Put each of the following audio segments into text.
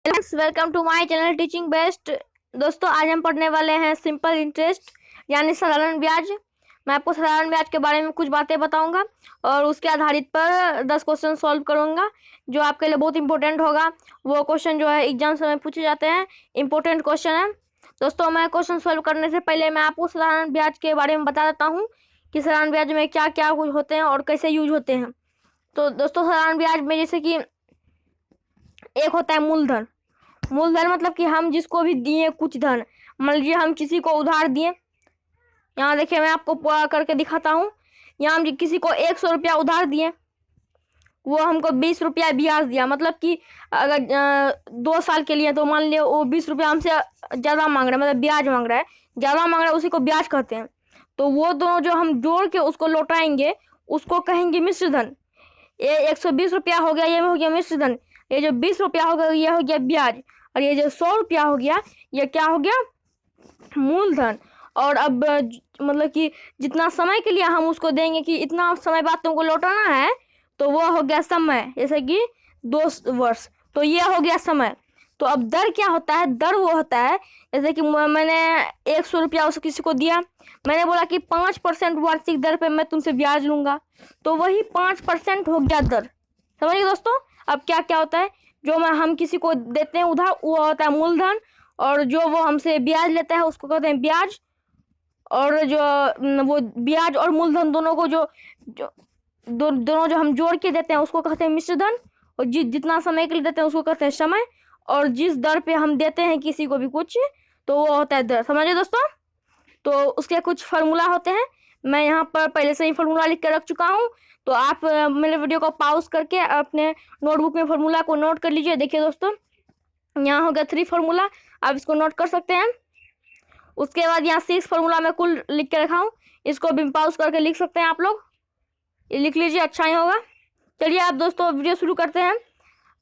Welcome to my channel teaching best. दोस्तों, आज हम पढ़ने वाले हैं सिंपल इंटरेस्ट यानी साधारण ब्याज। मैं आपको साधारण ब्याज के बारे में कुछ बातें बताऊंगा और उसके आधारित पर 10 क्वेश्चन सॉल्व करूंगा जो आपके लिए बहुत इंपॉर्टेंट होगा। वो क्वेश्चन जो है एग्जाम्स में पूछे जाते हैं, इंपॉर्टेंट क्वेश्चन है। दोस्तों, मैं क्वेश्चन सॉल्व करने से पहले मैं आपको साधारण ब्याज के बारे में बता देता हूँ कि साधारण ब्याज में क्या क्या कुछ होते हैं और कैसे यूज होते हैं। तो दोस्तों, साधारण ब्याज में जैसे कि एक होता है मूलधन। मूलधन मतलब कि हम जिसको भी दिए कुछ धन, मान लीजिए हम किसी को उधार दिए। यहाँ देखिए, मैं आपको पूरा करके दिखाता हूँ। यहाँ हम किसी को 100 रुपया उधार दिए, वो हमको 20 रुपया ब्याज दिया। मतलब कि अगर 2 साल के लिए तो मान लिया वो 20 रुपया हमसे ज़्यादा मांग रहा है, मतलब ब्याज मांग रहा है, ज़्यादा मांग रहा है, उसी को ब्याज कहते हैं। तो वो दोनों जो हम जोड़ के उसको लौटाएंगे उसको कहेंगे मिश्र धन। ये 120 रुपया हो गया, ये हो गया मिश्र धन। ये जो 20 रुपया हो गया ये हो गया ब्याज, और ये जो 100 रुपया हो गया ये क्या हो गया, मूलधन। और अब मतलब कि जितना समय के लिए हम उसको देंगे कि इतना समय बाद तुमको लौटाना है, तो वो हो गया समय, जैसे कि 2 वर्ष। तो ये हो गया समय। तो अब दर क्या होता है, दर वो होता है जैसे कि मैंने 100 रुपया उस किसी को दिया, मैंने बोला कि 5% वार्षिक दर पे मैं तुमसे ब्याज लूंगा, तो वही 5% हो गया दर। समझिए दोस्तों, अब क्या क्या होता है, जो हम किसी को देते हैं उधार वो होता है मूलधन, और जो वो हमसे ब्याज लेता है उसको कहते हैं ब्याज। और जो वो ब्याज और मूलधन दोनों को दोनों जो हम जोड़ के देते हैं उसको कहते हैं मिश्र धन। और जितना समय के लिए देते हैं उसको कहते हैं समय। और जिस दर पे हम देते हैं किसी को भी कुछ, तो वो होता है दर। समझिए दोस्तों, तो उसके कुछ फार्मूला होते हैं, मैं यहाँ पर पहले से ही फार्मूला लिख के रख चुका हूँ। तो आप मेरे वीडियो को पॉज करके अपने नोटबुक में फार्मूला को नोट कर लीजिए। देखिए दोस्तों, यहाँ हो गया 3 फार्मूला, आप इसको नोट कर सकते हैं। उसके बाद यहाँ 6 फार्मूला मैं कुल लिख के रखा हूँ, इसको भी पॉज करके लिख सकते हैं आप लोग, ये लिख लीजिए, अच्छा ही होगा। चलिए आप दोस्तों वीडियो शुरू करते हैं।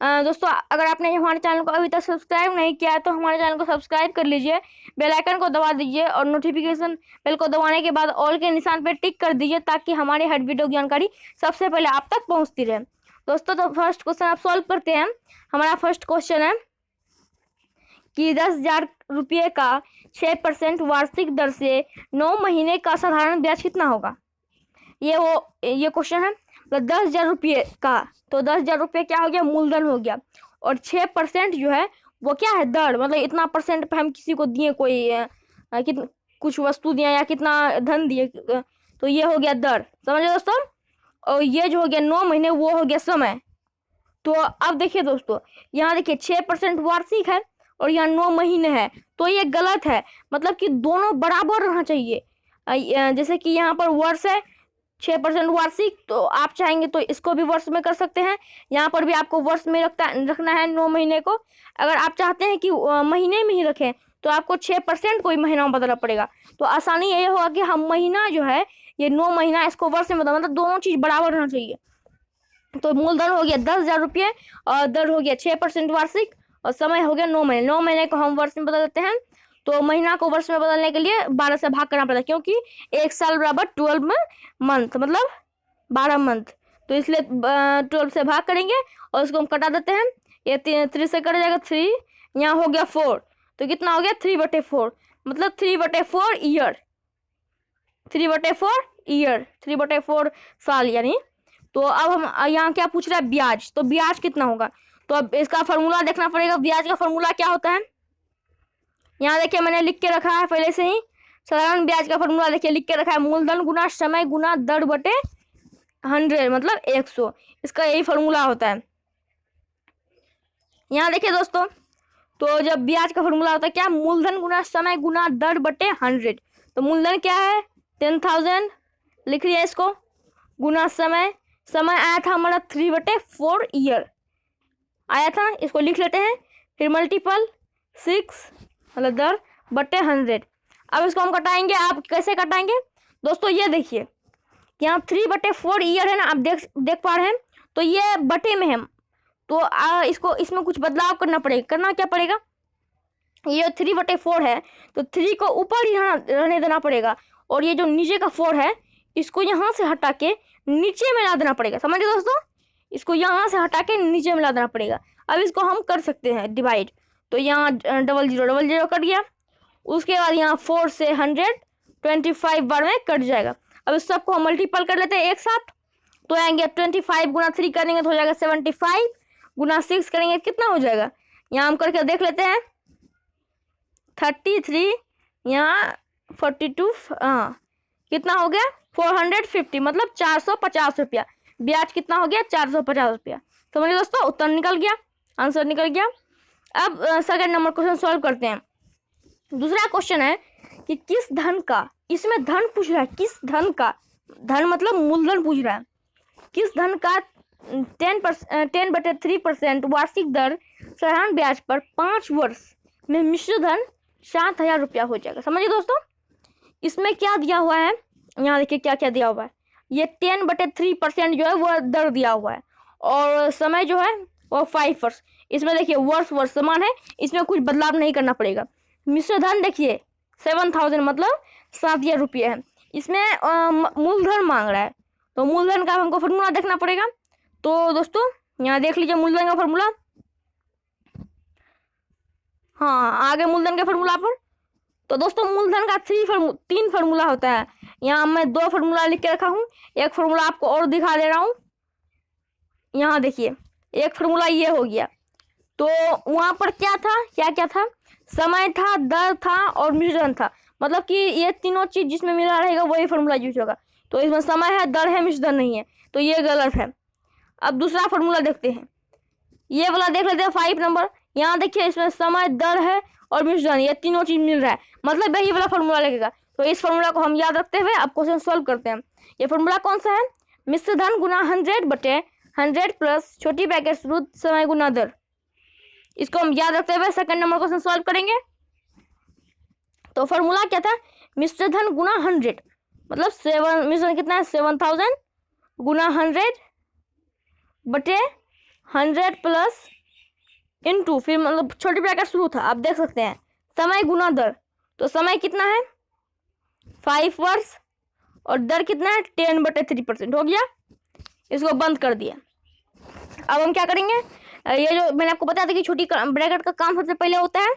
दोस्तों, अगर आपने हमारे चैनल को अभी तक सब्सक्राइब नहीं किया है तो हमारे चैनल को सब्सक्राइब कर लीजिए, बेल आइकन को दबा दीजिए और नोटिफिकेशन बेल को दबाने के बाद ऑल के निशान पर टिक कर दीजिए, ताकि हमारी हर वीडियो की जानकारी सबसे पहले आप तक पहुंचती रहे। दोस्तों, तो फर्स्ट क्वेश्चन आप सॉल्व करते हैं। हमारा फर्स्ट क्वेश्चन है कि 10,000 रुपये का 6% वार्षिक दर से 9 महीने का साधारण ब्याज कितना होगा। ये क्वेश्चन है। मतलब 10,000 रुपये का, तो 10,000 रुपये क्या हो गया, मूलधन हो गया, और 6% जो है वो क्या है, दर। मतलब इतना परसेंट पे हम किसी को दिए, कोई कुछ वस्तु दिया या कितना धन दिए, तो ये हो गया दर। समझे दोस्तों। और ये जो हो गया 9 महीने, वो हो गया समय। तो अब देखिए दोस्तों, यहाँ देखिए 6% वार्षिक है और यहाँ 9 महीने है, तो ये गलत है। मतलब कि दोनों बराबर रहना चाहिए। जैसे कि यहाँ पर वर्ष है 6% वार्षिक, तो आप चाहेंगे तो इसको भी वर्ष में कर सकते हैं। यहाँ पर भी आपको वर्ष में रखना है 9 महीने को। अगर आप चाहते हैं कि महीने में ही रखें तो आपको 6% को ही महीना में बदलना पड़ेगा। तो आसानी ये होगा कि हम महीना जो है ये 9 महीना, इसको वर्ष में बदल, मतलब दोनों चीज बराबर रहना चाहिए। तो मूलधन हो गया 10,000 रुपये और दर हो गया 6% वार्षिक, और समय हो गया 9 महीने। 9 महीने को हम वर्ष में बदल देते हैं, तो महीना को वर्ष में बदलने के लिए 12 से भाग करना पड़ता है, क्योंकि 1 साल बराबर 12 मंथ, मतलब 12 मंथ। तो इसलिए 12 से भाग करेंगे और उसको हम कटा देते हैं। ये 3 से कट जाएगा, 3 यहाँ हो गया 4, तो कितना हो गया 3/4, मतलब 3/4 ईयर, 3/4 ईयर, 3/4 साल यानी। तो अब हम यहाँ क्या पूछ रहा है, ब्याज। तो ब्याज कितना होगा, तो अब इसका फार्मूला देखना पड़ेगा। ब्याज का फार्मूला क्या होता है, यहाँ देखिए मैंने लिख के रखा है पहले से ही। साधारण ब्याज का फार्मूला देखिए लिख के रखा है, मूलधन गुना समय गुना दर बटे 100, मतलब 100। इसका यही फार्मूला होता है। यहाँ देखिए दोस्तों, तो जब ब्याज का फार्मूला होता है क्या, मूलधन गुना समय गुना दर बटे 100। तो मूलधन क्या है 10,000, लिख लिया इसको, गुना समय, समय आया था हमारा 3/4 ईयर आया था, इसको लिख लेते हैं। फिर मल्टीपल 6, मतलब दर बटे 100। अब इसको हम कटाएंगे। आप कैसे कटाएंगे दोस्तों, ये देखिए यहाँ 3/4 ईयर है ना, आप देख पा रहे हैं, तो ये बटे में है, तो इसको इसमें कुछ बदलाव करना पड़ेगा। करना क्या पड़ेगा, ये 3/4 है तो 3 को ऊपर ही रहने देना पड़ेगा, और ये जो नीचे का 4 है इसको यहाँ से हटा के नीचे में ला देना पड़ेगा। समझिए दोस्तों, इसको यहाँ से हटा के नीचे मिला देना पड़ेगा। अब इसको हम कर सकते हैं डिवाइड, तो यहाँ डबल जीरो कट गया, उसके बाद यहाँ 4 से 125 बार में कट जाएगा। अब इस सबको हम मल्टीपल कर लेते हैं एक साथ, तो आएंगे 25 गुना 3 करेंगे तो हो जाएगा 75, गुना 6 करेंगे कितना हो जाएगा, यहाँ हम करके देख लेते हैं 33, यहाँ 42, हाँ कितना हो गया 450, मतलब 450 रुपया। ब्याज कितना हो गया 450 रुपया। समझिए दोस्तों, उत्तर निकल गया, आंसर निकल गया। अब सेकंड नंबर क्वेश्चन सॉल्व करते हैं। दूसरा क्वेश्चन है कि किस धन का, इसमें धन पूछ रहा है, किस धन का, धन मतलब मूलधन पूछ रहा है, किस धन का 10/3% वार्षिक दर साधारण ब्याज पर 5 वर्ष में मिश्र धन 7,000 रुपया हो जाएगा। समझिए दोस्तों, इसमें क्या दिया हुआ है, यहाँ देखिए क्या क्या दिया हुआ है। ये 10/3% जो है वो दर दिया हुआ है, और समय जो है वो 5 वर्ष। इसमें देखिए वर्ष समान है, इसमें कुछ बदलाव नहीं करना पड़ेगा। मिश्र धन देखिए 7,000 मतलब 7,000 रुपये है। इसमें मूलधन मांग रहा है, तो मूलधन का हमको फॉर्मूला देखना पड़ेगा। तो दोस्तों यहाँ देख लीजिए मूलधन का फॉर्मूला, हाँ आगे मूलधन के फॉर्मूला पर। तो दोस्तों मूलधन का 3 फार्मूला होता है। यहाँ मैं 2 फार्मूला लिख के रखा हूँ, एक फार्मूला आपको और दिखा दे रहा हूँ। यहाँ देखिए एक फार्मूला ये हो गया, तो वहाँ पर क्या था, क्या था, समय था, दर था और मिश्रण था। मतलब कि ये तीनों चीज जिसमें मिला रहेगा वही फार्मूला यूज होगा। तो इसमें समय है, दर है, मिश्रण नहीं है, तो ये गलत है। अब दूसरा फार्मूला देखते हैं, ये वाला देख लेते हैं 5 नंबर। यहाँ देखिए इसमें समय, दर है और मिश्रण, ये तीनों चीज मिल रहा है, मतलब यही वाला फार्मूला लगेगा। तो इस फार्मूला को हम याद रखते हुए अब क्वेश्चन सॉल्व करते हैं। ये फार्मूला कौन सा है, मिश्र धन गुना 100/100 प्लस छोटी ब्रैकेट शुरू समय गुना दर। इसको हम याद रखते हुए सेकंड नंबर क्वेश्चन सॉल्व करेंगे। तो फार्मूला क्या था, मिश्र धन गुना 100, मतलब 7, मिश्रण कितना है 7,000 गुना 100/100 प्लस इनटू, फिर मतलब छोटी ब्रैकेट शुरू था, आप देख सकते हैं, समय गुना दर। तो समय कितना है 5 वर्ष और दर कितना है 10/3% हो गया। इसको बंद कर दिया। अब हम क्या करेंगे, ये जो मैंने आपको बताया था कि छोटी ब्रैकेट का काम सबसे पहले होता है,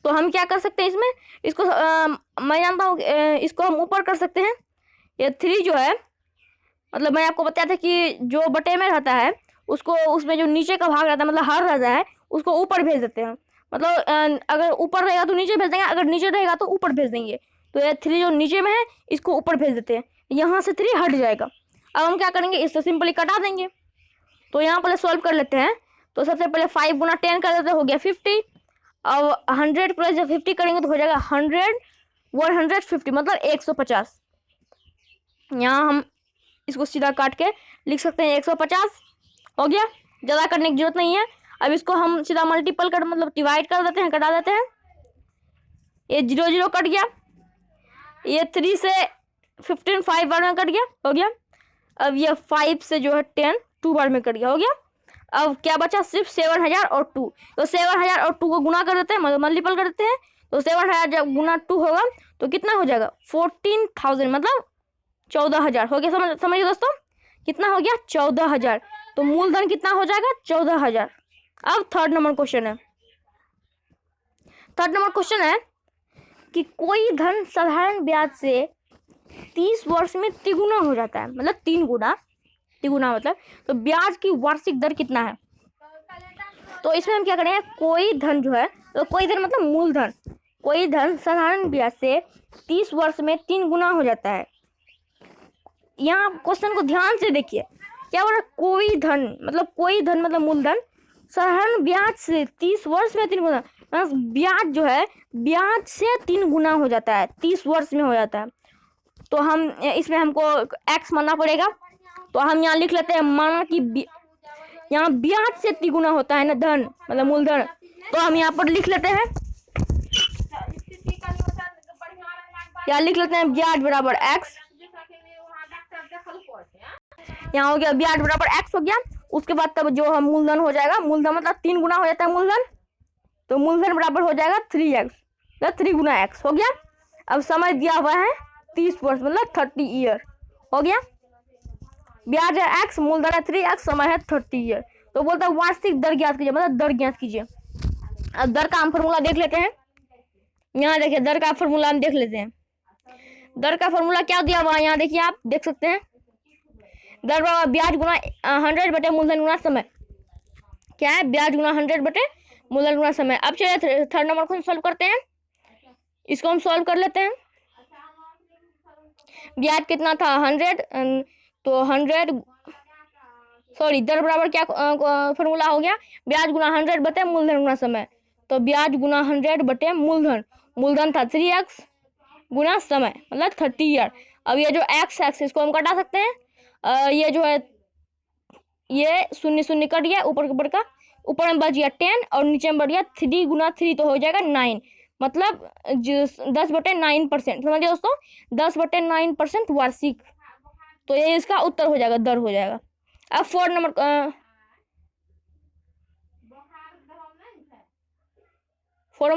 तो हम क्या कर सकते हैं इसमें, इसको मैं जानता हूँ इसको हम ऊपर कर सकते हैं। ये 3 जो है, मतलब मैं आपको बताया था कि जो बटे में रहता है उसको, उसमें जो नीचे का भाग रहता है मतलब हर रहता है, उसको ऊपर भेज देते हैं। मतलब अगर ऊपर रहेगा तो नीचे भेज देंगे, अगर नीचे रहेगा तो ऊपर भेज देंगे। तो ये 3 जो नीचे में है इसको ऊपर भेज देते हैं, यहाँ से 3 हट जाएगा। अब हम क्या करेंगे, इससे सिंपली कटा देंगे। तो यहाँ पहले सॉल्व कर लेते हैं। तो सबसे पहले 5 गुना 10 कर देते, हो गया 50। अब 100 प्लस जब 50 करेंगे तो हो जाएगा 150, मतलब 150। यहाँ हम इसको सीधा काट के लिख सकते हैं 150 हो गया, ज़्यादा करने की जरूरत नहीं है। अब इसको हम सीधा मल्टीपल कर, मतलब डिवाइड कर देते हैं, कटा देते हैं। ये 0 कट गया, ये 3 से 15 5 बार में कट गया, हो गया। अब ये 5 से जो है 10 2 बार में कट गया, हो गया। अब क्या बचा, सिर्फ 7,000 और 2। तो 7,000 और 2 को गुना कर देते हैं, मतलब मल्टीपल कर देते हैं। तो 7,000 जब गुना 2 होगा तो कितना हो जाएगा 14,000, मतलब 14,000 हो गया। समझिए दोस्तों, कितना हो गया 14,000। तो मूलधन कितना हो जाएगा 14,000। अब थर्ड नंबर क्वेश्चन है कि कोई धन साधारण ब्याज से 30 वर्ष में तिगुना हो जाता है, मतलब 3 गुना, तिगुना मतलब, तो ब्याज की वार्षिक दर कितना है। तो इसमें हम क्या करेंगे, कोई धन जो है, तो कोई धन मतलब मूलधन, कोई धन साधारण ब्याज से 30 वर्ष में 3 गुना हो जाता है। यहाँ क्वेश्चन को ध्यान से देखिए, क्या बोला, कोई धन मतलब मूलधन साधारण ब्याज से 30 वर्ष में 3 गुना, ब्याज जो है ब्याज से 3 गुना हो जाता है, 30 वर्ष में हो जाता है। तो हम इसमें हमको x मानना पड़ेगा। तो हम यहाँ लिख लेते हैं, माना कि यहाँ ब्याज से 3 गुना होता है ना धन, मतलब मूलधन। तो हम यहाँ पर लिख लेते हैं, यहाँ लिख लेते हैं ब्याज बराबर x। यहाँ हो गया ब्याज बराबर x हो गया। उसके बाद तब जो हम मूलधन हो जाएगा, मूलधन मतलब 3 गुना हो जाता है मूलधन, तो मूलधन बराबर हो जाएगा 3x, मतलब 3 गुना x हो गया। अब समय दिया हुआ है 30 वर्ष, मतलब 30 ईयर हो गया। ब्याज है x, मूलधन है 3x, समय है 30 ईयर। तो बोलता है वार्षिक दर ज्ञात कीजिए, मतलब दर ज्ञात कीजिए। अब दर का हम फॉर्मूला देख लेते हैं। यहाँ देखिए दर का फॉर्मूला हम देख लेते हैं। दर का फॉर्मूला क्या दिया हुआ है, यहाँ देखिए आप देख सकते हैं। दर बराबर ब्याज गुना 100 बटे मूलधन गुना समय। क्या है, ब्याज गुना 100 बटे मूलधन गुना समय। अब चलिए थर्ड नंबर को सॉल्व करते हैं। इसको हम सॉल्व कर लेते हैं। ब्याज कितना था 100, तो 100 सॉरी दर बराबर क्या फॉर्मूला हो गया, ब्याज गुना 100 बटे मूलधन गुना समय। तो ब्याज गुना 100 बटे मूलधन, मूलधन था 3x गुना समय मतलब 30 ईयर। अब ये जो x इसको हम कटा सकते हैं। ये जो है ये शून्य शून्य कट गया, ऊपर का ऊपर में बच गया 10 और नीचे में बढ़ गया 3 गुना 3 तो हो जाएगा 9, मतलब 10/9%। समझिए दोस्तों, 10/9% वार्षिक। तो ये इसका उत्तर हो जाएगा, दर हो जाएगा। अब 4 नंबर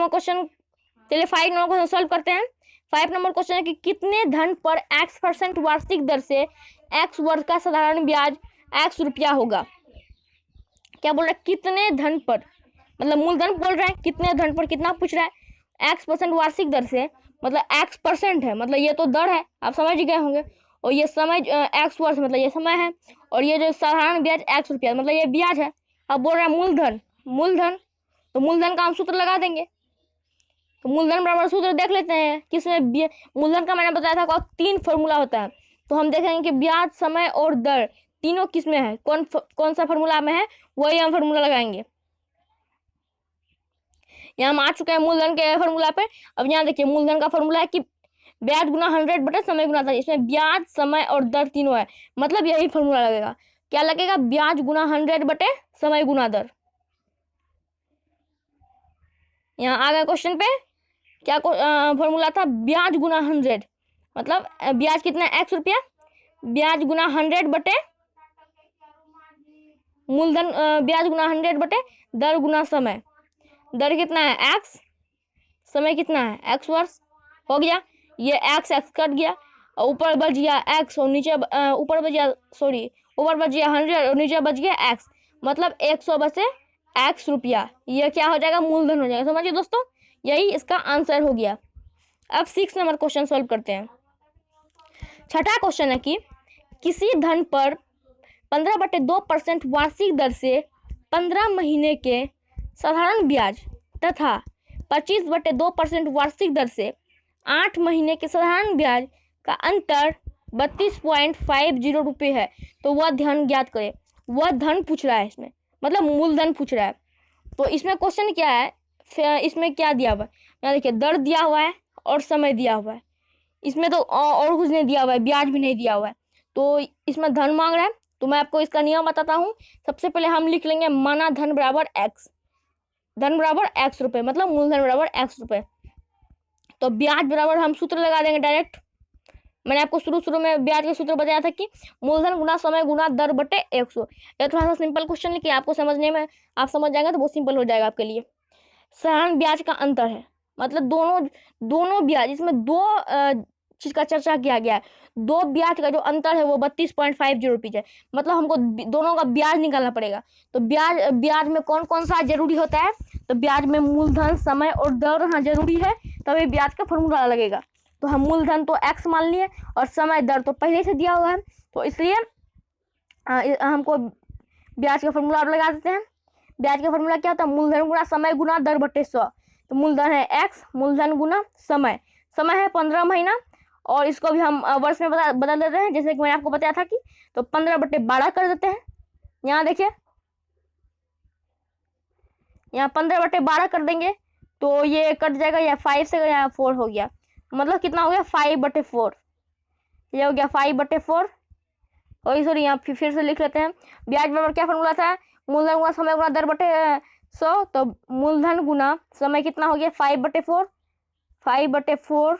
क्वेश्चन, चलिए 5 नंबर क्वेश्चन सॉल्व करते हैं। 5 नंबर क्वेश्चन है कि कितने धन पर x% वार्षिक दर से x वर्ष का साधारण ब्याज x रुपया होगा। क्या बोल रहा है, कितने धन पर, मतलब मूलधन बोल रहा है, कितने धन पर कितना पूछ रहा है, x% वार्षिक दर से, मतलब x% है, मतलब ये तो दर है, आप समझ गए होंगे। और ये समय x वर्ष मतलब ये समय है, और ये जो साधारण ब्याज x रुपया मतलब ये ब्याज है। अब बोल रहा है मूलधन, मूलधन तो मूलधन का हम सूत्र लगा देंगे। तो मूलधन बराबर सूत्र देख लेते हैं, किसमें मूलधन का मैंने बताया था 3 फॉर्मूला होता है। तो हम देखेंगे कि ब्याज, समय और दर तीनों किसमें है, कौन सा फॉर्मूला में है, वही हम फॉर्मूला लगाएंगे। यहाँ हम आ चुके हैं मूलधन के फॉर्मूला पे। अब यहाँ देखिए मूलधन का फॉर्मूला है कि ब्याज गुना 100 बटे समय गुना दर। इसमें ब्याज, समय और दर तीनों है, मतलब यही फॉर्मूला लगेगा। क्या लगेगा, ब्याज गुना 100 बटे समय गुना दर। यहाँ आ गए क्वेश्चन पे, क्या फॉर्मूला था, ब्याज गुना 100 मतलब ब्याज कितना x रुपया, ब्याज गुना 100 बटे मूलधन, ब्याज गुना 100 बटे दर गुना समय। दर कितना है x, समय कितना है x वर्ष। हो गया, ये x कट गया और ऊपर बच गया x और नीचे ऊपर बच गया ऊपर बच गया 100 और नीचे बच गया x, मतलब 100 बचे x रुपया। ये क्या हो जाएगा, मूलधन हो जाएगा। समझिए दोस्तों, यही इसका आंसर हो गया। अब 6 नंबर क्वेश्चन सॉल्व करते हैं। छठा क्वेश्चन है कि किसी धन पर 15/2% वार्षिक दर से 15 महीने के साधारण ब्याज तथा 25/2% वार्षिक दर से 8 महीने के साधारण ब्याज का अंतर 32.50 रुपये है, तो वह धन ज्ञात करे। वह धन पूछ रहा है, इसमें मतलब मूलधन पूछ रहा है। तो इसमें क्वेश्चन क्या है, इसमें क्या दिया हुआ है, यहाँ देखिए दर दिया हुआ है और समय दिया हुआ है। इसमें तो और कुछ नहीं दिया हुआ है, ब्याज भी नहीं दिया हुआ है। तो इसमें धन मांग रहा है, तो मैं आपको इसका नियम बताता हूँ। सबसे पहले हम लिख लेंगे माना धन बराबर x, धन बराबर x रुपये, मतलब मूलधन बराबर x रुपये। तो ब्याज बराबर हम सूत्र लगा देंगे डायरेक्ट। मैंने आपको शुरू में ब्याज का सूत्र बताया था कि मूलधन गुना समय गुना दर बटे 100। ये थोड़ा सा सिंपल क्वेश्चन है कि आपको समझने में, आप समझ जाएंगे तो बहुत सिंपल हो जाएगा आपके लिए। साधारण ब्याज का अंतर है, मतलब दोनों ब्याज, इसमें 2 चीज का चर्चा किया गया है। 2 ब्याज का जो अंतर है वो 32.50 रुपये है, मतलब हमको दोनों का ब्याज निकालना पड़ेगा। तो ब्याज में कौन कौन सा जरूरी होता है, तो ब्याज में मूलधन, समय और दर हाँ जरूरी है, तभी ब्याज का फॉर्मूला लगेगा। तो हम मूलधन तो x मान लिए और समय दर तो पहले से दिया हुआ है, तो इसलिए हमको ब्याज का फॉर्मूला लगा देते हैं। ब्याज का फॉर्मूला क्या होता है, मूलधन गुना समय गुना दर बटे 100। तो मूलधन है x, मूलधन गुना समय, समय है 15 महीना, और इसको भी हम वर्ष में बदल देते हैं, जैसे कि मैंने आपको बताया था कि, तो 15/12 कर देते हैं। यहाँ देखिए, यहाँ 15/12 कर देंगे तो ये कट जाएगा, या 5 से यहाँ 4 हो गया, मतलब कितना हो गया 5/4। ये हो गया 5/4। और सॉरी यहाँ फिर से लिख लेते हैं। ब्याज बराबर क्या फॉर्मूला था, मूलधन गुना समय गुना दर बटे 100। तो मूलधन गुना समय कितना हो गया 5/4, 5/4।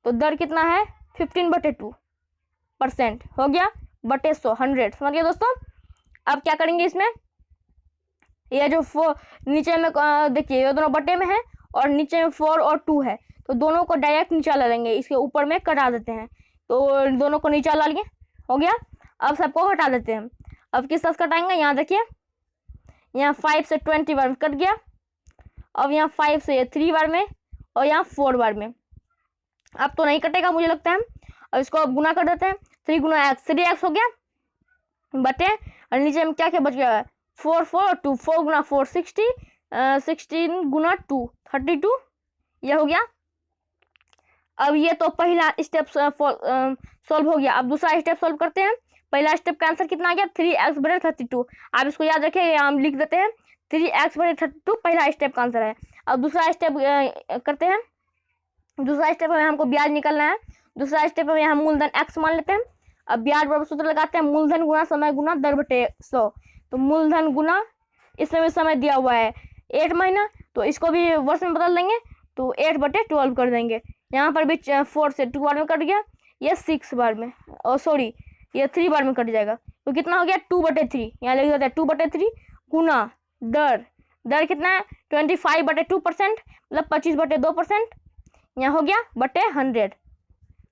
तो दर कितना है 15/2% हो गया बटे 100, 100। समझ गए दोस्तों। अब क्या करेंगे इसमें, ये जो नीचे में देखिए ये दोनों बटे में है और नीचे में 4 और 2 है, तो दोनों को डायरेक्ट नीचे ला लेंगे, इसके ऊपर में कटा देते हैं। तो दोनों को नीचे ला लिए, हो गया। अब सबको हटा देते हैं। अब किस तरह से कटाएंगे, यहाँ देखिए, यहाँ 5 से 20 बार में कट गया। अब यहाँ 5 से 3 बार में और यहाँ 4 बार में। अब तो नहीं कटेगा मुझे लगता है। अब इसको अब गुना कर देते हैं। 3 गुना एक्स, 3x हो गया बटे, और नीचे में क्या क्या बच गया है, 4 4 और 2, 4 गुना 4 60, 16 गुना 2 32, ये हो गया। अब ये तो पहला स्टेप सॉल्व हो गया। अब दूसरा स्टेप सॉल्व करते हैं। पहला स्टेप का आंसर कितना आ गया, 3x बटे 32। आप इसको याद रखिए, हम लिख देते हैं 3x बटे 32 पहला स्टेप का आंसर है। अब दूसरा स्टेप करते हैं। दूसरा स्टेप में हमको ब्याज निकालना है। दूसरा स्टेप में हम मूलधन x मान लेते हैं। अब ब्याज बराबर सूत्र लगाते हैं, मूलधन गुना समय गुना दर बटे 100। तो मूलधन गुना, इसमें भी समय दिया हुआ है 8 महीना, तो इसको भी वर्ष में बदल देंगे, तो 8 बटे 12 कर देंगे। यहाँ पर भी 4 से 2 बार में कट गया, ये 6 बार में, और सॉरी ये 3 बार में कट जाएगा। तो कितना हो गया, 2 बटे 3, यहाँ लिख देते हैं 2 बटे 3 गुना दर, दर कितना है 25 बटे 2%, मतलब 25 बटे 2%, यहाँ हो गया बटे 100।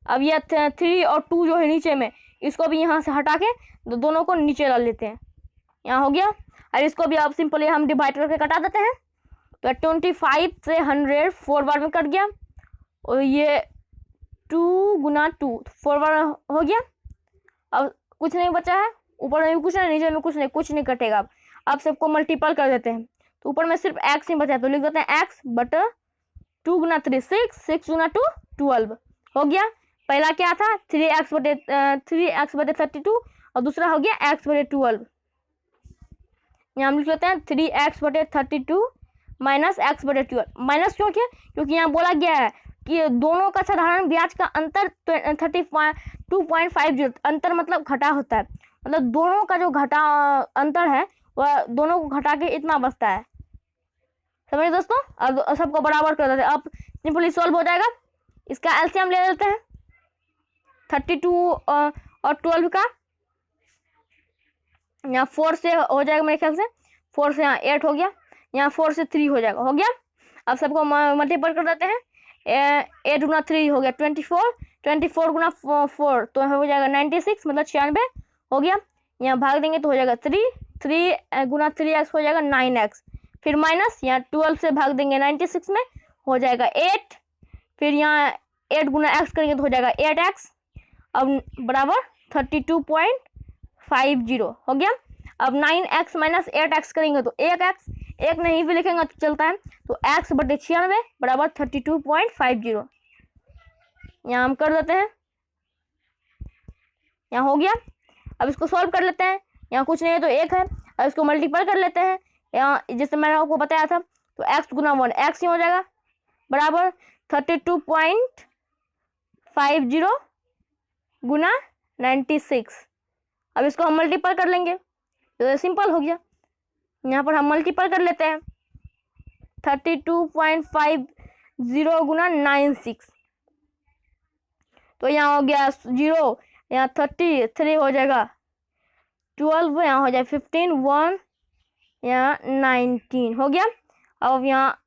अब ये 3 और 2 जो है नीचे में, इसको भी यहाँ से हटा के दोनों को नीचे ला लेते हैं, यहाँ हो गया। और इसको भी अब सिंपली हम डिवाइड करके कटा देते हैं। तो 25 से 100 4 बार में कट गया, और ये 2 गुना 2 4 बार हो गया। अब कुछ नहीं बचा है, ऊपर में भी कुछ नहीं, नीचे में कुछ नहीं कटेगा। अब सबको मल्टीपल कर देते हैं, तो ऊपर में सिर्फ x ही बचा है, तो लिख देते हैं x बटे 2 गुना 3 6, 6 गुना 2 12 हो गया। पहला क्या था, 3x बटे 32, और दूसरा हो गया x बटे 12। यहाँ हम लिख लेते हैं 3x बटे 32 माइनस x बटे 12। माइनस क्यों किया, क्योंकि यहाँ बोला गया है कि दोनों का साधारण ब्याज का अंतर 2.50, अंतर मतलब घटा होता है, मतलब दोनों का जो घटा अंतर है वह दोनों को घटा के इतना बचता है। समझे दोस्तों। अब सबको बराबर कर देते हैं, अब सिंपली सॉल्व हो जाएगा। इसका एलसीएम ले लेते हैं, 32 और 12 का, यहाँ 4 से हो जाएगा मेरे ख्याल से, 4 से यहाँ 8 हो गया, यहाँ 4 से 3 हो जाएगा, हो गया। अब सबको मल्टीपल कर देते हैं, 8 गुना 3 हो गया 24, 24 गुना 4 तो हो जाएगा 96, मतलब 96 हो गया। यहाँ भाग देंगे तो हो जाएगा 3 गुना 3x हो जाएगा 9x, फिर माइनस, यहाँ 12 से भाग देंगे 96 में हो जाएगा 8, फिर यहाँ 8 गुना x करेंगे तो हो जाएगा 8x, अब बराबर 32.50 हो गया। अब 9x माइनस 8x करेंगे तो 1x, एक नहीं भी लिखेंगे तो चलता है, तो x बटे 96 बराबर 32.50, यहाँ हम कर देते हैं, यहाँ हो गया। अब इसको सॉल्व कर लेते हैं, यहाँ कुछ नहीं है तो 1 है, अब इसको मल्टीपल कर लेते हैं, यहाँ जैसे मैंने आपको बताया था, तो x गुना 1 x ही हो जाएगा, बराबर 32.50 गुना 96। अब इसको हम मल्टीपल कर लेंगे तो सिंपल हो गया, यहाँ पर हम मल्टीपल कर लेते हैं, 32.50 गुना 96, तो यहाँ हो गया 0, यहाँ 33 हो जाएगा 12, यहाँ हो जाएगा 15, 1 यहाँ 19 हो गया। अब यहाँ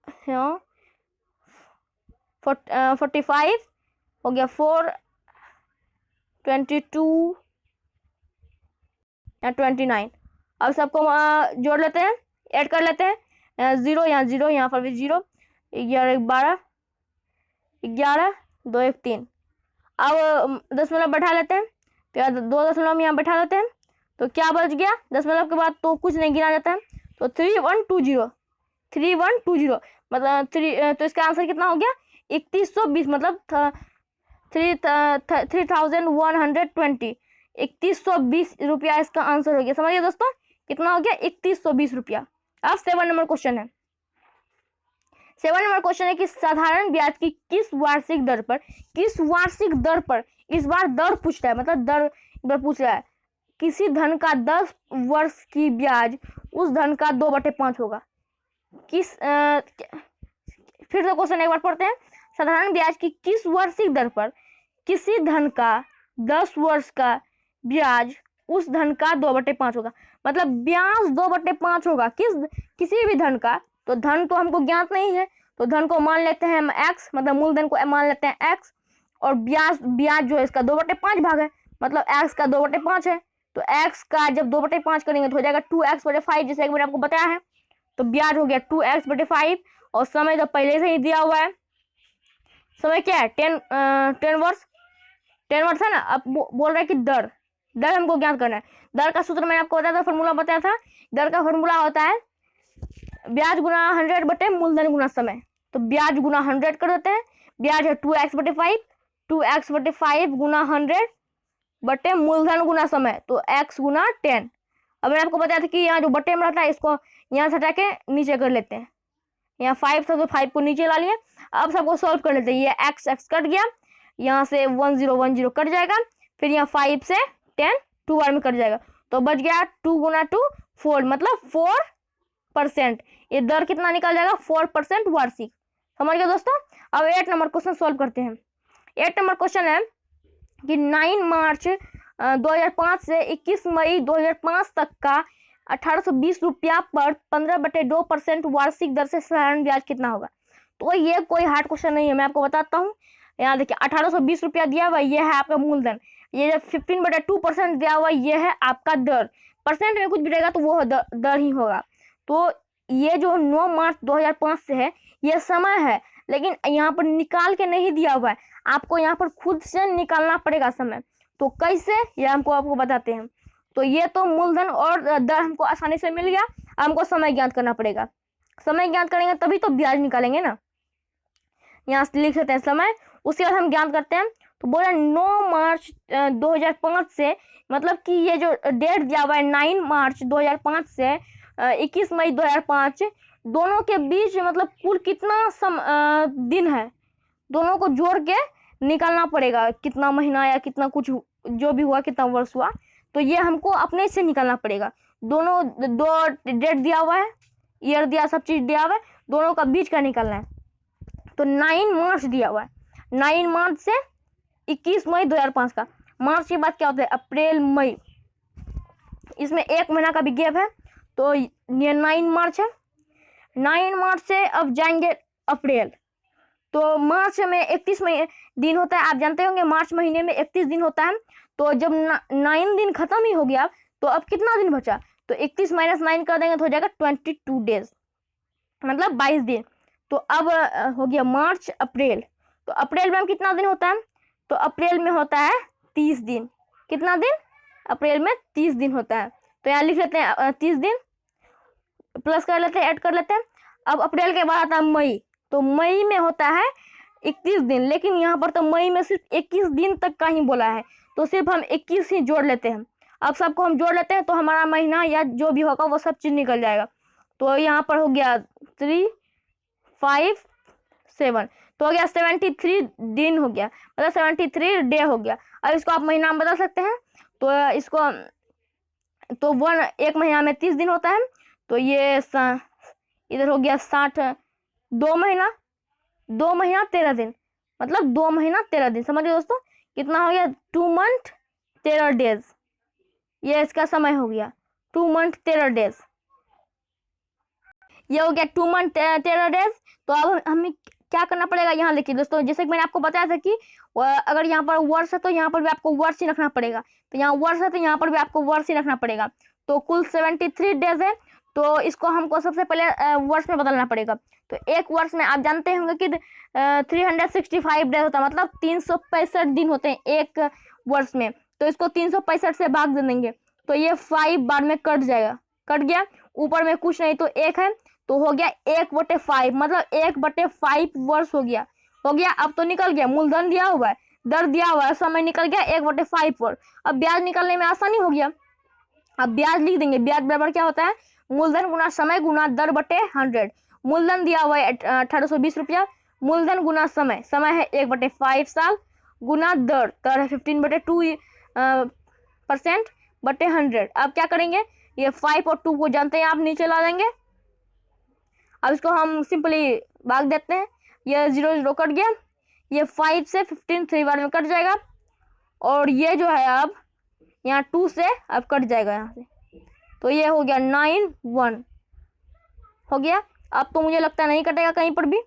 45 हो गया 4, 22 या 29। अब सबको जोड़ लेते हैं, ऐड कर लेते हैं, 0 यहाँ 0, यहाँ पर भी 0, 11 12, 11 2 1 3। अब दशमलव बैठा लेते हैं, तो 2 दशमलव यहाँ बैठा लेते हैं, तो क्या बच गया, दशमलव के बाद तो कुछ नहीं गिना जाता है, तो 3120 मतलब 3, तो इसका आंसर कितना हो गया 3120, मतलब 3120, 3120 रुपया इसका आंसर हो गया। समझिए दोस्तों, कितना हो गया 3120 रुपया। अब 7 नंबर क्वेश्चन है। 7 नंबर क्वेश्चन है कि साधारण ब्याज की किस वार्षिक दर पर, इस बार दर पूछ रहा है, मतलब दर पूछ रहा है, किसी धन का 10 वर्ष की ब्याज उस धन का 2/5 होगा। फिर से क्वेश्चन एक बार पढ़ते हैं। साधारण ब्याज की किस वार्षिक दर पर किसी धन का 10 वर्ष का ब्याज उस धन का 2/5 होगा, मतलब ब्याज 2/5 होगा किसी भी धन का। तो धन तो हमको ज्ञात नहीं है, तो धन को मान लेते हैं हम x, मतलब मूलधन को मान लेते हैं x, और ब्याज जो है इसका 2/5 भाग है, मतलब x का 2/5 है, तो x का जब 2/5 करेंगे तो हो जाएगा 2x/5, जैसे एक बार आपको बताया है। तो ब्याज हो गया 2x/5 और समय तो पहले से ही दिया हुआ है। समय क्या है 10 वर्ष, 10 वर्ष है ना। अब बोल रहा है कि दर हमको ज्ञात करना है। दर का सूत्र मैंने आपको बताया था, फॉर्मूला बताया था। दर का फॉर्मूला होता है ब्याज गुना 100 बटे मूलधन गुना समय। तो ब्याज गुना 100 कर देते हैं। ब्याज है 2x/5, 2x/5 गुना 100 बटे मूलधन गुना समय, तो x गुना 10। अब मैंने आपको बताया था कि यहाँ जो बटे में रहता है इसको यहाँ से हटा के नीचे कर लेते हैं। यहाँ 5 था तो 5 को नीचे ला लिए। अब सबको सॉल्व कर लेते हैं। ये x कट गया, यहाँ से 1 0 1 0 कट जाएगा, फिर यहाँ 5 से 10 2 बार में कट जाएगा, तो बच गया 2 गुना 2 4, मतलब 4%। ये दर कितना निकल जाएगा 4% वार्षिक। समझ गए दोस्तों। अब 8 नंबर क्वेश्चन सॉल्व करते हैं। 8 नंबर क्वेश्चन है कि 9 मार्च 2005 से 21 मई 2005 तक का 1820 रुपया पर 15/2% वार्षिक दर से साधारण ब्याज कितना होगा। तो ये कोई हार्ड क्वेश्चन नहीं है, मैं आपको बताता हूँ। यहाँ देखिए 1820 रुपया दिया हुआ, ये है आपका मूलधन। ये जब 15/2% दिया हुआ, ये है आपका दर। परसेंट में कुछ भी रहेगा तो वो दर ही होगा। तो ये जो 9 मार्च 2005 से है ये समय है, लेकिन यहाँ पर निकाल के नहीं दिया हुआ है, आपको यहाँ पर खुद से निकालना पड़ेगा समय। तो कैसे, ये आपको बताते हैं। तो ये तो मूलधन और दर हमको आसानी से मिल गया, हमको समय ज्ञात करना पड़ेगा। समय ज्ञात करेंगे तभी तो ब्याज निकालेंगे ना। यहाँ से लिख सकते हैं समय, उसके बाद हम ज्ञात करते हैं। तो बोला 9 मार्च 2005 से, मतलब कि ये जो डेट दिया हुआ है 9 मार्च 2005 से 21 मई 2005, दोनों के बीच मतलब कुल कितना दिन है, दोनों को जोड़ के निकालना पड़ेगा। कितना महीना या कितना कुछ जो भी हुआ, कितना वर्ष हुआ, तो ये हमको अपने से निकालना पड़ेगा। दोनों दो डेट दिया हुआ है, ईयर दिया, सब चीज दिया हुआ है, दोनों का बीच का निकालना है। तो 9 मार्च दिया हुआ है, 9 मार्च से 21 मई 2005 का। मार्च के बाद क्या होता है अप्रैल मई, इसमें 1 महीना का भी गैप है, तो ये 9 मार्च है। 9 मार्च से अब जाएंगे अप्रैल। तो मार्च में 31 दिन होता है, आप जानते होंगे मार्च महीने में 31 दिन होता है। तो जब 9 दिन खत्म ही हो गया, तो अब कितना दिन बचा, तो 31 - 9 कर देंगे तो हो जाएगा 22 डेज, मतलब 22 दिन। तो अब हो गया मार्च अप्रैल। तो अप्रैल में हम कितना दिन होता है, तो अप्रैल में होता है 30 दिन। कितना दिन, अप्रैल में 30 दिन होता है। तो यहाँ लिख लेते हैं 30 दिन, प्लस कर लेते हैं, ऐड कर लेते हैं। अब अप्रैल के बाद आता है मई, तो मई में होता है 31 दिन, लेकिन यहाँ पर तो मई में सिर्फ 21 दिन तक का ही बोला है, तो सिर्फ हम 21 ही जोड़ लेते हैं। अब सबको हम जोड़ लेते हैं तो हमारा महीना या जो भी होगा वो सब चीज निकल जाएगा। तो यहाँ पर हो गया 3 5 7, तो हो गया 73 दिन हो गया, मतलब 73 डे हो गया। अब इसको आप महीना में बदल सकते हैं। तो इसको तो 1 महीना में 30 दिन होता है, तो ये इधर हो गया 60, 2 महीना 13 दिन, मतलब 2 महीना 13 दिन। समझिए दोस्तों कितना हो गया 2 मंथ 13 डेज, ये इसका समय हो गया 2 मंथ 13 डेज। ये हो गया 2 मंथ 13 डेज। तो अब हमें क्या करना पड़ेगा, यहाँ देखिए दोस्तों, जैसे कि मैंने आपको बताया था कि अगर यहाँ पर वर्ष है तो यहाँ पर भी आपको वर्ष ही रखना पड़ेगा, तो यहाँ वर्ष है तो यहाँ पर भी आपको वर्ष ही रखना पड़ेगा। तो कुल 73 डेज है, तो इसको हमको सबसे पहले वर्ष में बदलना पड़ेगा। तो एक वर्ष में आप जानते होंगे कि 365 डेज होता है, मतलब 365 दिन होते हैं एक वर्ष में। तो इसको 365 से भाग दे देंगे, तो ये 5 बार में कट जाएगा, कट गया। ऊपर में कुछ नहीं तो 1 है, तो हो गया 1/5, मतलब 1/5 वर्ष हो गया। अब तो निकल गया, मूलधन दिया हुआ है, दर दिया हुआ है, समय निकल गया 1/5 वर्ष। अब ब्याज निकलने में आसानी हो गया। अब ब्याज लिख देंगे, ब्याज बराबर क्या होता है, मूलधन गुना समय गुना दर बटे 100। मूलधन दिया हुआ है 1820 रुपया, मूलधन गुना समय, समय है 1/5 साल, गुना दर है 15/2% बटे 100। अब क्या करेंगे, ये 5 और 2 को जानते हैं आप, नीचे ला देंगे। अब इसको हम सिंपली भाग देते हैं, ये 0 0 कट गया, ये 5 से 15 3 बार में कट जाएगा, और ये जो है अब यहाँ 2 से अब कट जाएगा यहाँ से, तो ये हो गया 9 1 हो गया। अब तो मुझे लगता है नहीं कटेगा कहीं पर भी,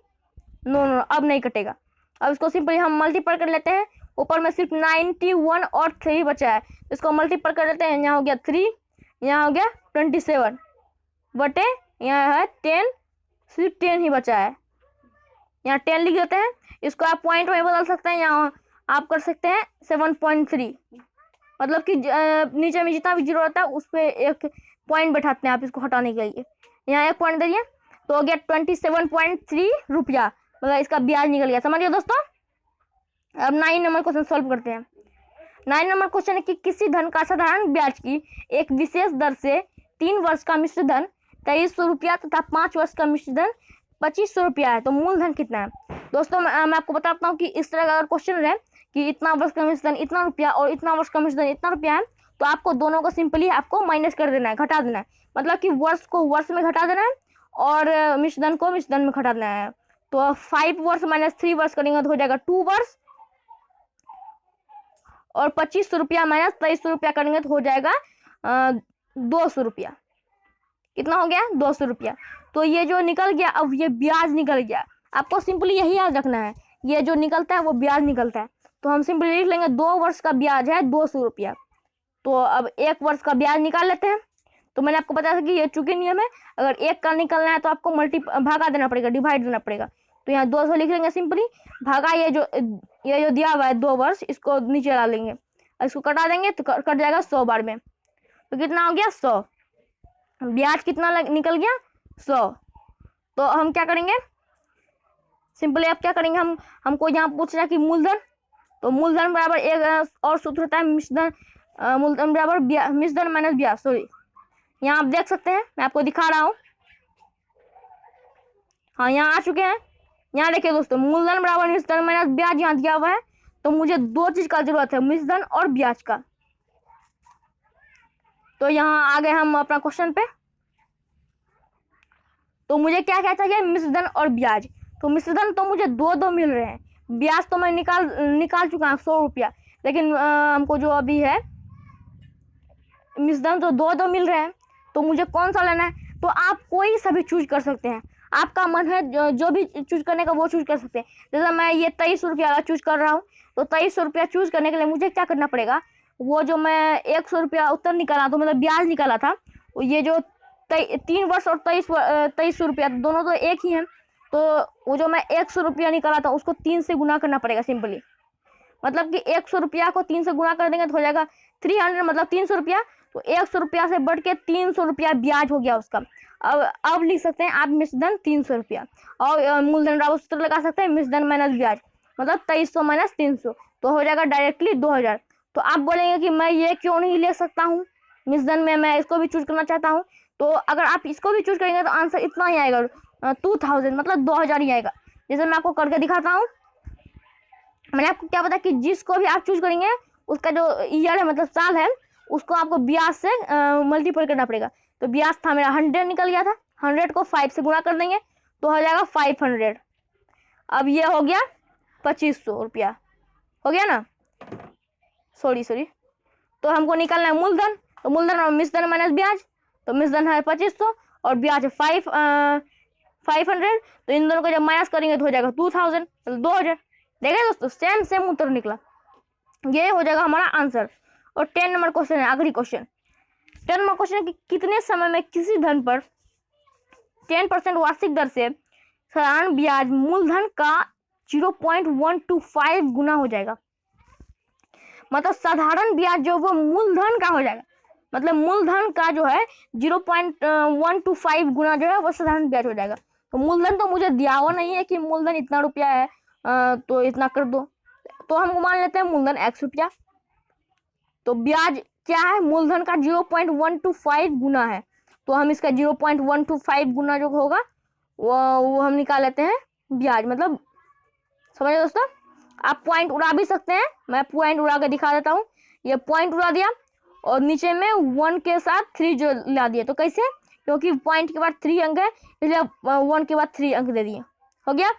नो अब नहीं कटेगा। अब इसको सिंपली हम मल्टीप्लाई कर लेते हैं, ऊपर में सिर्फ 91 और 3 बचा है। इसको मल्टीपल कर देते हैं। यहाँ हो गया 3, यहाँ हो गया 27 बटे यहाँ है 10, सिर्फ 10 ही बचा है। यहाँ 10 लिख देते हैं। इसको आप पॉइंट में बदल सकते हैं। यहाँ आप कर सकते हैं 7.3, मतलब कि नीचे में जितना भी जीरो रहता है उस पर एक पॉइंट बैठाते हैं आप इसको हटाने के लिए। यहाँ एक पॉइंट दे दिए तो हो गया 27.3 रुपया, मतलब इसका ब्याज निकल गया। समझ गए दोस्तों। अब 9 नंबर क्वेश्चन सॉल्व करते हैं। 9 नंबर क्वेश्चन है कि किसी धन का साधारण ब्याज की एक विशेष दर से 3 वर्ष का मिश्र धन 2300 रुपया तथा 5 वर्ष का मिश्र धन 2500 रुपया है, तो मूलधन कितना है। दोस्तों मैं आपको बताता हूँ कि इस तरह का अगर क्वेश्चन रहे कि इतना वर्ष का मिश्र धन इतना रुपया और इतना वर्ष का मिश्र धन इतना रुपया है, तो आपको दोनों को सिंपली आपको माइनस कर देना है, घटा देना है। मतलब कि वर्ष को वर्ष में घटा देना है और मिश्र धन को मिश्र धन में घटा देना है। तो 5 वर्ष माइनस 3 वर्ष करेंगे तो हो जाएगा 2 वर्ष, और 2500 रुपया माइनस 2300 रुपया करेंगे तो हो जाएगा 200 रुपया। कितना हो गया 200 रुपया। तो ये जो निकल गया, अब ये ब्याज निकल गया। आपको सिंपली यही याद रखना है, ये जो निकलता है वो ब्याज निकलता है। तो हम सिंपली लिख लेंगे 2 वर्ष का ब्याज है 200 रुपया। तो अब 1 वर्ष का ब्याज निकाल लेते हैं। तो मैंने आपको बताया था कि ये चूंकि नियम है, अगर 1 का निकलना है तो आपको भागा देना पड़ेगा, डिवाइड देना पड़ेगा। तो यहाँ 200 लिख लेंगे सिंपली, भागा ये जो दिया हुआ है 2 वर्ष, इसको नीचे ला लेंगे, इसको कटा देंगे तो कट जाएगा 100 बार में। तो कितना हो गया 100। ब्याज कितना निकल गया 100। तो हम क्या करेंगे सिंपली, अब क्या करेंगे हमको यहाँ पूछ रहा है कि मूलधन, तो मूलधन बराबर एक और सूत्र होता है मिश्रधन, मूलधन बराबर मिश्रधन माइनस ब्याज। सॉरी, यहाँ आप देख सकते हैं, मैं आपको दिखा रहा हूँ। हाँ यहाँ आ चुके हैं। यहाँ देखिए दोस्तों, मूलधन बराबर मिश्रधन माइनस ब्याज यहाँ दिया हुआ है। तो मुझे 2 चीज का जरूरत है, मिश्रधन और ब्याज का। तो यहाँ आ गए हम अपना क्वेश्चन पे। तो मुझे क्या क्या चाहिए, मिश्रधन और ब्याज। तो मिश्रधन तो मुझे 2 मिल रहे हैं, ब्याज तो मैं निकाल चुका हूँ 100 रुपया, लेकिन हमको जो अभी है मिश्रधन तो 2 मिल रहे हैं। तो मुझे कौन सा लेना है, तो आप कोई सा भी चूज कर सकते हैं, आपका मन है जो भी चूज करने का वो चूज कर सकते हैं। जैसे मैं ये 2300 रुपया चूज कर रहा हूँ, तो 2300 रुपया चूज करने के लिए मुझे क्या करना पड़ेगा, वो जो मैं 100 रुपया उत्तर निकाला तो मतलब ब्याज निकाला था, ये जो 3 वर्ष और 2300 रुपया दोनों तो एक ही है। तो वो जो मैं 100 रुपया निकाला था उसको 3 से गुना करना पड़ेगा सिंपली। मतलब कि 100 रुपया को 3 से गुना कर देंगे तो हो जाएगा 300, मतलब 300 रुपया। तो 100 रुपया से बढ़ के 300 रुपया ब्याज हो गया उसका। अब लिख सकते हैं आप मिश्रधन 300 रुपया, और मूलधन बराबर सूत्र लगा सकते हैं मिश्रधन माइनस ब्याज, मतलब 2300 माइनस 300, तो हो जाएगा डायरेक्टली 2000। तो आप बोलेंगे कि मैं ये क्यों नहीं ले सकता हूँ, मिश्रधन में मैं इसको भी चूज करना चाहता हूँ। तो अगर आप इसको भी चूज करेंगे तो आंसर इतना ही आएगा, 2000, मतलब 2000 ही आएगा। जैसे मैं आपको करके दिखाता हूँ। मैंने आपको क्या पता कि जिसको भी आप चूज करेंगे उसका जो ईयर है, मतलब साल है, उसको आपको ब्याज से मल्टीपल करना पड़ेगा। तो ब्याज था मेरा 100 निकल गया था, 100 को 5 से गुणा कर देंगे तो हो जाएगा 500। अब ये हो गया 2500 रुपया, हो गया ना। सॉरी तो हमको निकालना है मूलधन। तो मूलधन और मिश्रधन माइनस ब्याज, तो मिश्रधन है 2500 और ब्याज है 500। तो इन दोनों को जब माइनस करेंगे तो हो जाएगा 2000, मतलब 2000। देखिए दोस्तों, सेम उत्तर निकला, ये हो जाएगा हमारा आंसर। और 10 नंबर क्वेश्चन है, आखिरी क्वेश्चन। 10 नंबर क्वेश्चन है कि कितने समय में किसी धन पर 10% वार्षिक दर से साधारण ब्याज मूलधन का 0.125 गुना हो जाएगा। मतलब साधारण ब्याज जो वो मूलधन का हो जाएगा, मतलब मूलधन का जो है 0.125 गुना जो है वो साधारण ब्याज हो जाएगा। तो मूलधन तो मुझे दिया हुआ नहीं है कि मूलधन इतना रुपया है तो इतना कर दो। तो हम मान लेते हैं मूलधन x रुपया, तो ब्याज क्या है, मूलधन का 0.125 गुना है। तो हम इसका 0.125 गुना जो होगा वो हम निकाल लेते हैं ब्याज, मतलब समझे दोस्तों। आप पॉइंट उड़ा भी सकते हैं, मैं पॉइंट उड़ा के दिखा देता हूँ। ये पॉइंट उड़ा दिया और नीचे में 1 के साथ 3 जो ला दिए। तो कैसे, क्योंकि पॉइंट के बाद 3 अंक है इसलिए 1 के बाद 3 अंक दे दिए, हो गया।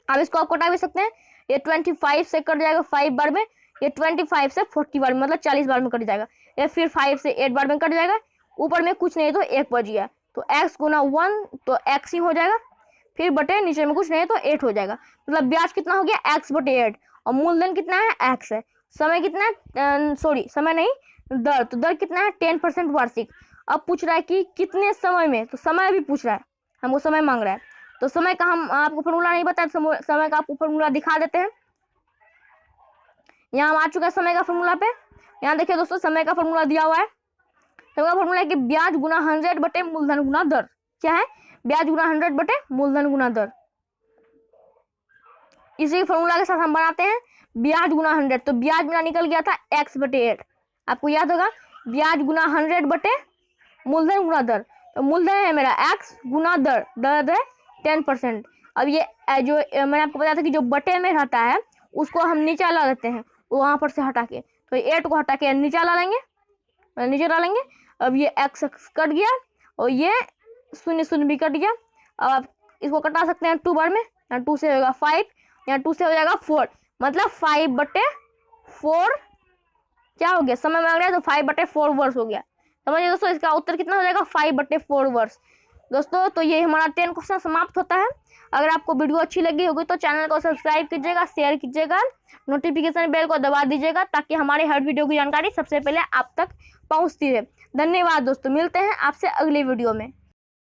अब इसको आप कटा भी सकते हैं, ये 25 से कट जाएगा 5 बार में, ये 25 से 40 बार में, मतलब 40 बार में कट जाएगा। या फिर 5 से 8 बार में कट जाएगा, ऊपर में कुछ नहीं तो 1 बच गया, तो x गुना 1 तो x ही हो जाएगा, फिर बटे नीचे में कुछ नहीं तो 8 हो जाएगा। मतलब ब्याज कितना हो गया x बटे 8, और मूलधन कितना है एक्स है, समय कितना है सॉरी समय नहीं दर, तो दर कितना है 10% वार्षिक। अब पूछ रहा है कि कितने समय में, तो समय भी पूछ रहा है, हमको समय मांग रहा है। तो समय का हम आपको फॉर्मूला नहीं बताया, समय का आपको फॉर्मूला दिखा देते हैं। यहाँ हम आ चुका है समय का फॉर्मूला पे। यहाँ देखिए दोस्तों समय का फॉर्मूला दिया हुआ है। समय का फॉर्मूला है कि ब्याज गुना 100 बटे मूलधन गुना दर। क्या है? ब्याज गुना 100 बटे मूलधन गुना दर। इसी फॉर्मूला के साथ हम बनाते हैं ब्याज गुना 100। तो ब्याज मेरा निकल गया था x बटे 8, आपको याद होगा। ब्याज गुना 100 बटे मूलधन गुना दर, तो मूलधन है मेरा x गुना दर, दर है 10%। अब ये जो मैंने आपको बताया था कि जो बटे में रहता है उसको हम नीचे ला लेते हैं वहां पर से हटा के, तो 8 को हटा के नीचे ला लेंगे, नीचे डालेंगे। अब ये x कट गया और ये शून्य शून्य भी कट गया। अब आप इसको कटा सकते हैं 2 बार में, यहाँ 2 से होगा 5, यहाँ 2 से हो जाएगा 4, मतलब 5 बटे 4 क्या हो गया, समय मांग रहा है तो 5 बटे 4 वर्ष हो गया। समझिए दोस्तों, इसका उत्तर कितना हो जाएगा 5 बटे 4 वर्ष। दोस्तों तो ये हमारा 10 क्वेश्चन समाप्त होता है। अगर आपको वीडियो अच्छी लगी होगी तो चैनल को सब्सक्राइब कीजिएगा, शेयर कीजिएगा, नोटिफिकेशन बेल को दबा दीजिएगा ताकि हमारे हर वीडियो की जानकारी सबसे पहले आप तक पहुंचती है। धन्यवाद दोस्तों, मिलते हैं आपसे अगले वीडियो में।